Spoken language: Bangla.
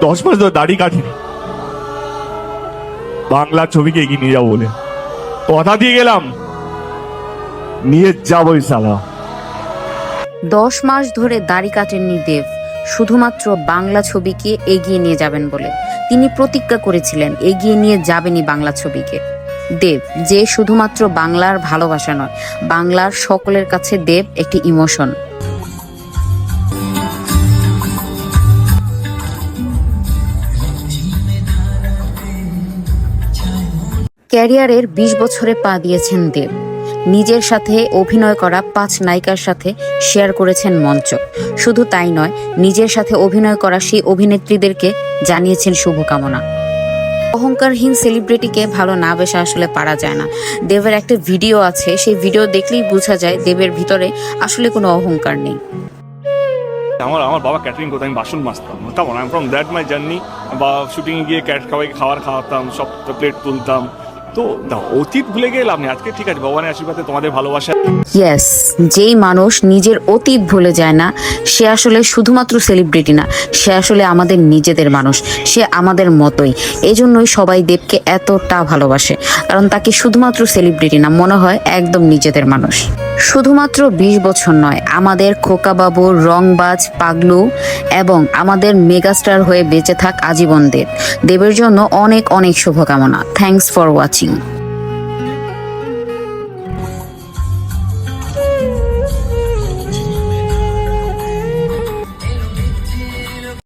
10 মাস ধরে দাড়ি কাটিনি, বাংলা ছবিকে এগিয়ে নিয়ে যাবো বলে কথা দিয়ে গেলাম, নিয়ে যাবোই সালা। 10 মাস ধরে দাড়ি কাটেননি দেব, শুধুমাত্র বাংলা ছবিকে এগিয়ে নিয়ে যাবেন বলে। তিনি প্রতিজ্ঞা করেছিলেন এগিয়ে নিয়ে যাবেনই বাংলা ছবিকে। দেব যে শুধুমাত্র বাংলার ভালোবাসা নয়, বাংলার সকলের কাছে দেব একটি ইমোশন। ক্যারিয়ারের 20 বছরে পা দিয়েছেন দেব। নিজের সাথে অভিনয় করা 5 নায়িকার সাথে শেয়ার করেছেন মঞ্চ। শুধু তাই নয়, নিজের সাথে অভিনয় করা সেই অভিনেত্রীদেরকে জানিয়েছেন শুভকামনা। অহংকারহীন সেলিব্রিটিকে ভালো না বেশে আসলে পারা যায় না। দেবের একটা ভিডিও আছে, সেই ভিডিও দেখলেই বোঝা যায় দেবের ভিতরে আসলে কোনো অহংকার নেই। আমার বাবা ক্যাটারিং করতো, আমি বাসন মাজতাম, তেমন I am from that my journey. বা শুটিংয়ে গিয়ে খাবার খাওয়াতাম, সব প্লেট তুলতাম। তো অতীত ভুলে গেলে লাভ নেই, আজকে ঠিক আছে, ভগবানের আশীর্বাদে তোমাদের ভালোবাসা। ইয়েস, যেই মানুষ নিজের অতীত ভুলে যায় না, সে আসলে শুধুমাত্র সেলিব্রিটি না, সে আসলে আমাদের নিজেদের মানুষ, সে আমাদের মতোই। এজন্যই সবাই দেবকে এতটা ভালোবাসে, কারণ তাকে শুধুমাত্র সেলিব্রিটি না, মনে হয় একদম নিজেদের মানুষ। শুধুমাত্র 20 বছর নয়, আমাদের খোকাবাবু, রংবাজ, পাগলু এবং আমাদের মেগাস্টার হয়ে বেঁচে থাক আজীবন দেব। দেবের জন্য অনেক অনেক শুভকামনা। Thanks for watching.